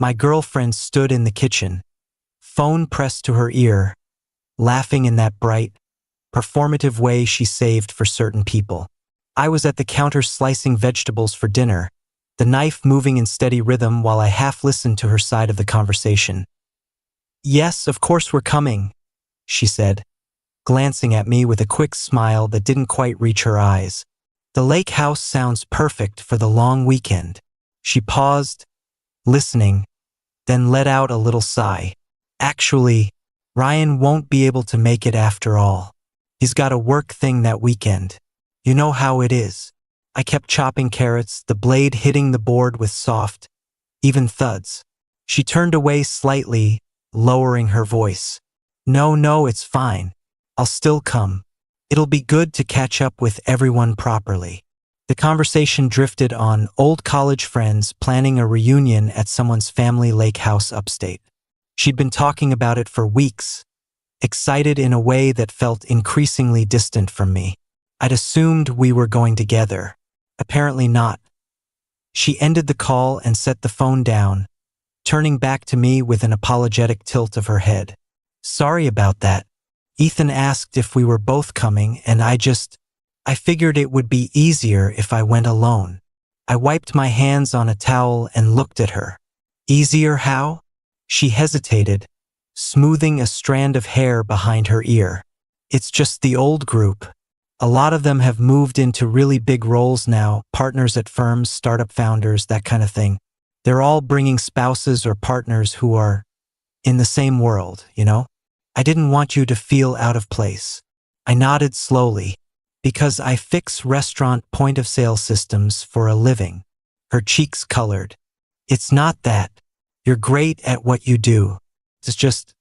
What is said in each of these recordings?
My girlfriend stood in the kitchen, phone pressed to her ear, laughing in that bright, performative way she saved for certain people. I was at the counter slicing vegetables for dinner, the knife moving in steady rhythm while I half listened to her side of the conversation. "Yes, of course we're coming," she said, glancing at me with a quick smile that didn't quite reach her eyes. "The lake house sounds perfect for the long weekend." She paused, listening, then let out a little sigh. "Actually, Ryan won't be able to make it after all. He's got a work thing that weekend. You know how it is." I kept chopping carrots, the blade hitting the board with soft, even thuds. She turned away slightly, lowering her voice. No, it's fine. I'll still come. It'll be good to catch up with everyone properly." The conversation drifted on old college friends planning a reunion at someone's family lake house upstate. She'd been talking about it for weeks, excited in a way that felt increasingly distant from me. I'd assumed we were going together. Apparently not. She ended the call and set the phone down, turning back to me with an apologetic tilt of her head. "Sorry about that. Ethan asked if we were both coming, and I figured it would be easier if I went alone." I wiped my hands on a towel and looked at her. "Easier how?" She hesitated, smoothing a strand of hair behind her ear. "It's just the old group. A lot of them have moved into really big roles now, partners at firms, startup founders, that kind of thing. They're all bringing spouses or partners who are in the same world, you know? I didn't want you to feel out of place." I nodded slowly. "Because I fix restaurant point-of-sale systems for a living." Her cheeks colored. "It's not that. You're great at what you do. It's just..."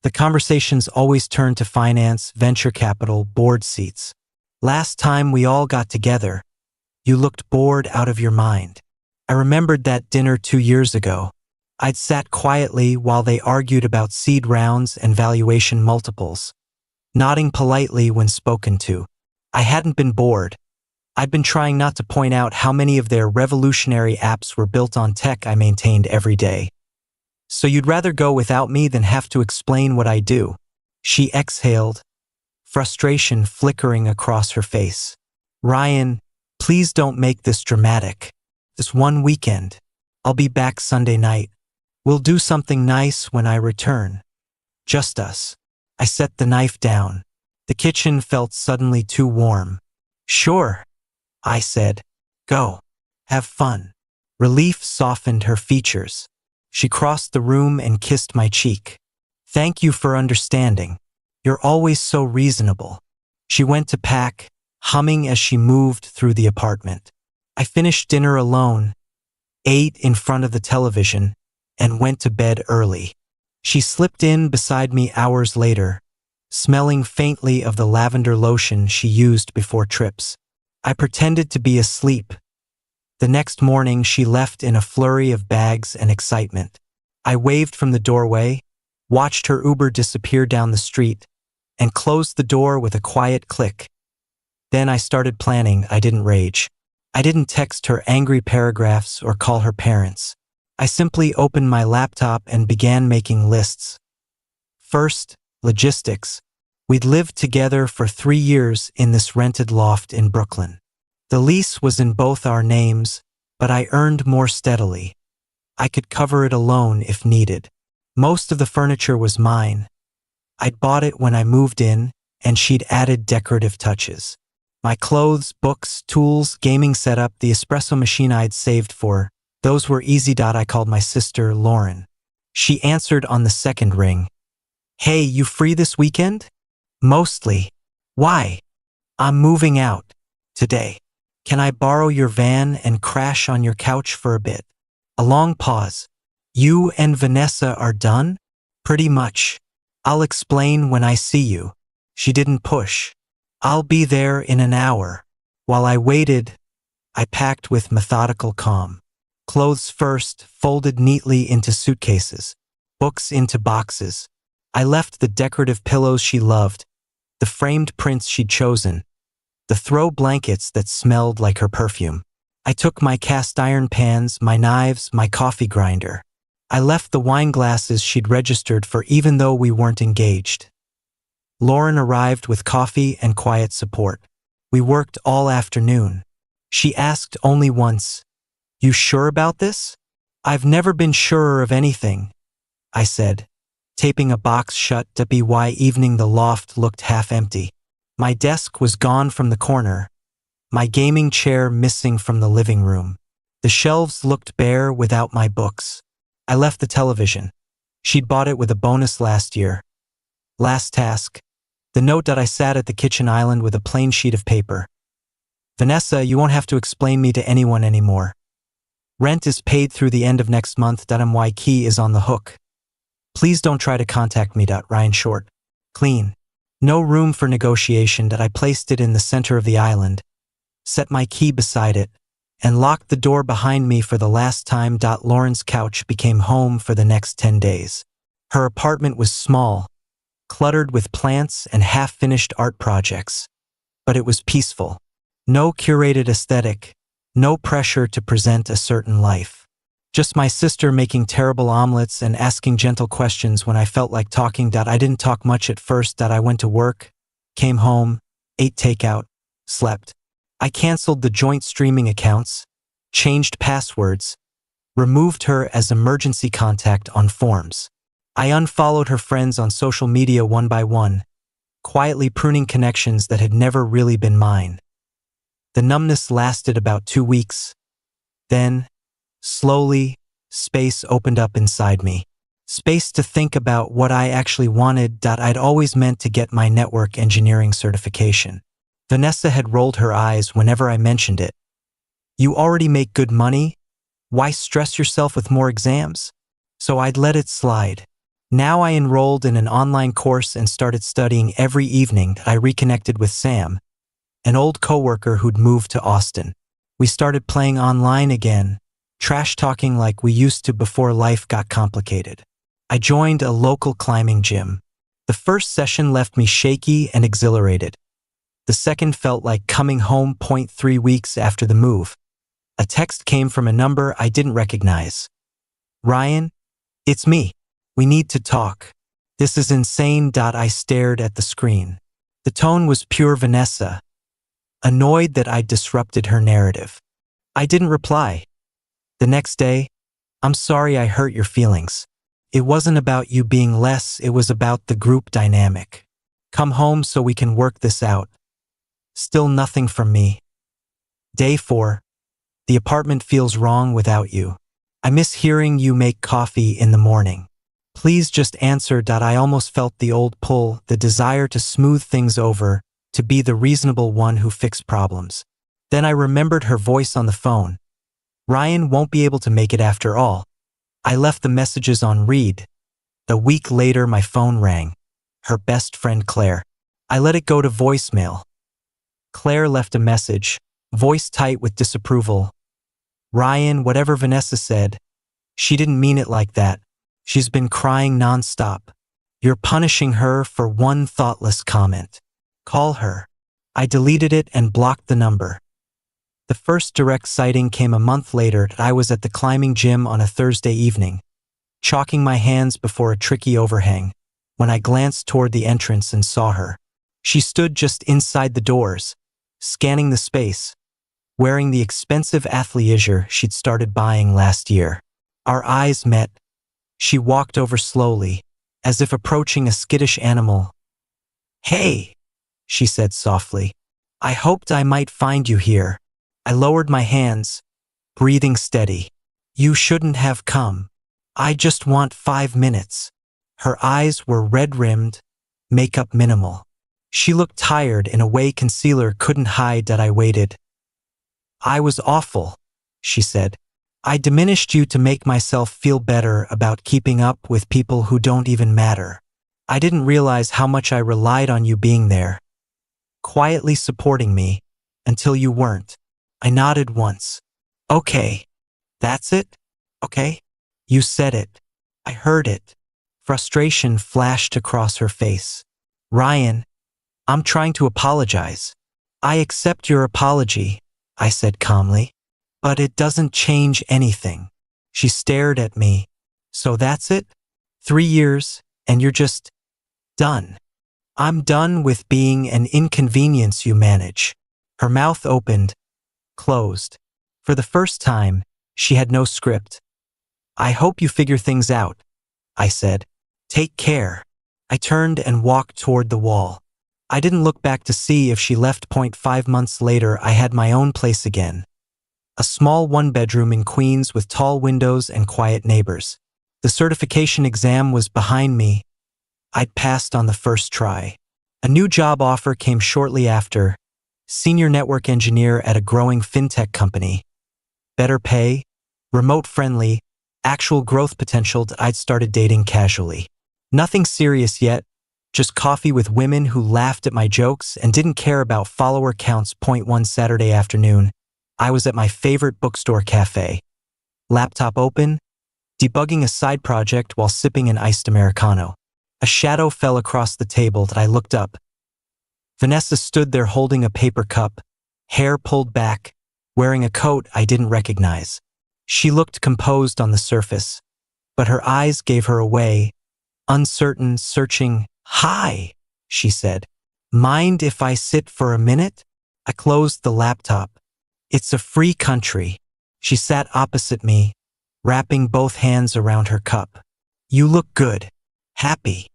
The conversations always turned to finance, venture capital, board seats. "Last time we all got together, you looked bored out of your mind." I remembered that dinner 2 years ago. I'd sat quietly while they argued about seed rounds and valuation multiples, nodding politely when spoken to. I hadn't been bored. I'd been trying not to point out how many of their revolutionary apps were built on tech I maintained every day. "So you'd rather go without me than have to explain what I do?" She exhaled, frustration flickering across her face. "Ryan, please don't make this dramatic. This one weekend. I'll be back Sunday night. We'll do something nice when I return. Just us." I set the knife down. The kitchen felt suddenly too warm. "Sure," I said. "Go. Have fun." Relief softened her features. She crossed the room and kissed my cheek. "Thank you for understanding. You're always so reasonable." She went to pack, humming as she moved through the apartment. I finished dinner alone, ate in front of the television, and went to bed early. She slipped in beside me hours later, smelling faintly of the lavender lotion she used before trips. I pretended to be asleep. The next morning, she left in a flurry of bags and excitement. I waved from the doorway, watched her Uber disappear down the street, and closed the door with a quiet click. Then I started planning. I didn't rage. I didn't text her angry paragraphs or call her parents. I simply opened my laptop and began making lists. First, logistics. We'd lived together for 3 years in this rented loft in Brooklyn. The lease was in both our names, but I earned more steadily. I could cover it alone if needed. Most of the furniture was mine. I'd bought it when I moved in, and she'd added decorative touches. My clothes, books, tools, gaming setup, the espresso machine I'd saved for, those were easy. I called my sister, Lauren. She answered on the second ring. "Hey, you free this weekend?" "Mostly." "Why?" "I'm moving out today. Can I borrow your van and crash on your couch for a bit?" A long pause. "You and Vanessa are done?" "Pretty much. I'll explain when I see you." She didn't push. "I'll be there in an hour." While I waited, I packed with methodical calm. Clothes first, folded neatly into suitcases. Books into boxes. I left the decorative pillows she loved, the framed prints she'd chosen, the throw blankets that smelled like her perfume. I took my cast iron pans, my knives, my coffee grinder. I left the wine glasses she'd registered for even though we weren't engaged. Lauren arrived with coffee and quiet support. We worked all afternoon. She asked only once, "You sure about this?" "I've never been surer of anything," I said, taping a box shut to be why evening the loft looked half empty. My desk was gone from the corner, my gaming chair missing from the living room. The shelves looked bare without my books. I left the television. She'd bought it with a bonus last year. Last task. The note that I sat at the kitchen island with a plain sheet of paper. "Vanessa, you won't have to explain me to anyone anymore. Rent is paid through the end of next month. My key is on the hook. Please don't try to contact me. Ryan Short." Clean. No room for negotiation. I placed it in the center of the island, set my key beside it, and locked the door behind me for the last time. Lauren's couch became home for the next 10 days. Her apartment was small, cluttered with plants and half-finished art projects, but it was peaceful. No curated aesthetic, no pressure to present a certain life. Just my sister making terrible omelets and asking gentle questions when I felt like talking. I didn't talk much at first. I went to work, came home, ate takeout, slept. I canceled the joint streaming accounts, changed passwords, removed her as emergency contact on forms. I unfollowed her friends on social media one by one, quietly pruning connections that had never really been mine. The numbness lasted about 2 weeks. Then, slowly, space opened up inside me. Space to think about what I actually wanted. I'd always meant to get my network engineering certification. Vanessa had rolled her eyes whenever I mentioned it. "You already make good money. Why stress yourself with more exams?" So I'd let it slide. Now I enrolled in an online course and started studying every evening. I reconnected with Sam, an old coworker who'd moved to Austin. We started playing online again, trash talking like we used to before life got complicated. I joined a local climbing gym. The first session left me shaky and exhilarated. The second felt like coming home. 3 weeks after the move, a text came from a number I didn't recognize. "Ryan, it's me. We need to talk." "This is insane." I stared at the screen. The tone was pure Vanessa, annoyed that I'd disrupted her narrative. I didn't reply. The next day, "I'm sorry I hurt your feelings. It wasn't about you being less, it was about the group dynamic. Come home so we can work this out." Still nothing from me. Day 4. "The apartment feels wrong without you. I miss hearing you make coffee in the morning. Please just answer." I almost felt the old pull, the desire to smooth things over, to be the reasonable one who fixed problems. Then I remembered her voice on the phone. Ryan won't be able to make it after all. I left the messages on read. A week later, my phone rang. Her best friend Claire. I let it go to voicemail. Claire left a message, voice tight with disapproval. "Ryan, whatever Vanessa said, she didn't mean it like that. She's been crying nonstop. You're punishing her for one thoughtless comment. Call her." I deleted it and blocked the number. The first direct sighting came a month later. I was at the climbing gym on a Thursday evening, chalking my hands before a tricky overhang, when I glanced toward the entrance and saw her. She stood just inside the doors, scanning the space, wearing the expensive athleisure she'd started buying last year. Our eyes met. She walked over slowly, as if approaching a skittish animal. "Hey," she said softly. "I hoped I might find you here." I lowered my hands, breathing steady. "You shouldn't have come. I just want 5 minutes." Her eyes were red-rimmed, makeup minimal. She looked tired in a way concealer couldn't hide. I waited. "I was awful," she said. "I diminished you to make myself feel better about keeping up with people who don't even matter. I didn't realize how much I relied on you being there, quietly supporting me, until you weren't." I nodded once. "Okay. That's it? Okay? You said it. I heard it." Frustration flashed across her face. "Ryan, I'm trying to apologize." "I accept your apology," I said calmly. "But it doesn't change anything." She stared at me, So that's it? 3 years, and you're just done. I'm done with being an inconvenience you manage. Her mouth opened, closed. For the first time, she had no script. I hope you figure things out, I said. Take care. I turned and walked toward the wall. I didn't look back to see if she left. 5 months later, I had my own place again. A small one-bedroom in Queens with tall windows and quiet neighbors. The certification exam was behind me. I'd passed on the first try. A new job offer came shortly after, senior network engineer at a growing fintech company. Better pay, remote-friendly, actual growth potential. I'd started dating casually. Nothing serious yet, just coffee with women who laughed at my jokes and didn't care about follower counts. One Saturday afternoon, I was at my favorite bookstore cafe. Laptop open, debugging a side project while sipping an iced Americano. A shadow fell across the table. I looked up. Vanessa stood there holding a paper cup, hair pulled back, wearing a coat I didn't recognize. She looked composed on the surface, but her eyes gave her away. Uncertain, searching. Hi, she said. Mind if I sit for a minute? I closed the laptop. It's a free country. She sat opposite me, wrapping both hands around her cup. You look good. Happy.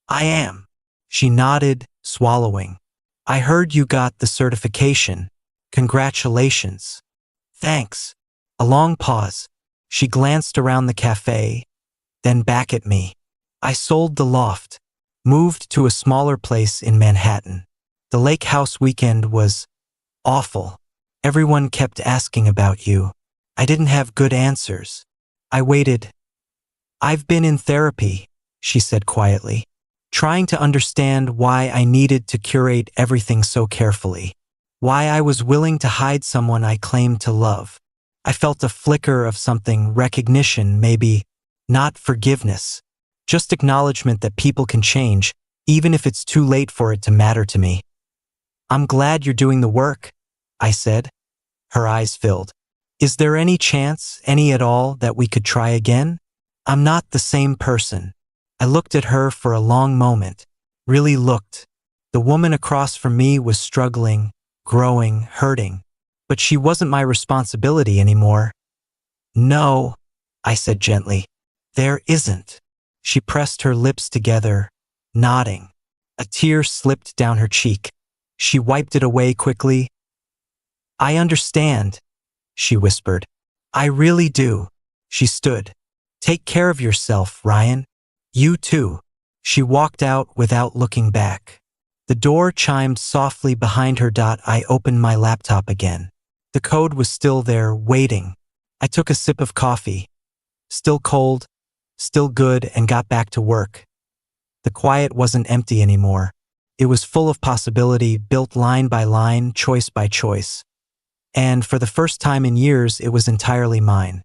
I am. She nodded, swallowing. I heard you got the certification. Congratulations. Thanks. A long pause. She glanced around the cafe, then back at me. I sold the loft, moved to a smaller place in Manhattan. The lake house weekend was awful. Everyone kept asking about you. I didn't have good answers. I waited. I've been in therapy, she said quietly, trying to understand why I needed to curate everything so carefully, why I was willing to hide someone I claimed to love. I felt a flicker of something, recognition maybe, not forgiveness. Just acknowledgement that people can change, even if it's too late for it to matter to me. I'm glad you're doing the work, I said. Her eyes filled. Is there any chance, any at all, that we could try again? I'm not the same person. I looked at her for a long moment, really looked. The woman across from me was struggling, growing, hurting, but she wasn't my responsibility anymore. No, I said gently. There isn't. She pressed her lips together, nodding. A tear slipped down her cheek. She wiped it away quickly. I understand, she whispered. I really do. She stood. Take care of yourself, Ryan. You too. She walked out without looking back. The door chimed softly behind her. I opened my laptop again. The code was still there, waiting. I took a sip of coffee. Still cold, still good, and got back to work. The quiet wasn't empty anymore. It was full of possibility, built line by line, choice by choice. And for the first time in years, it was entirely mine.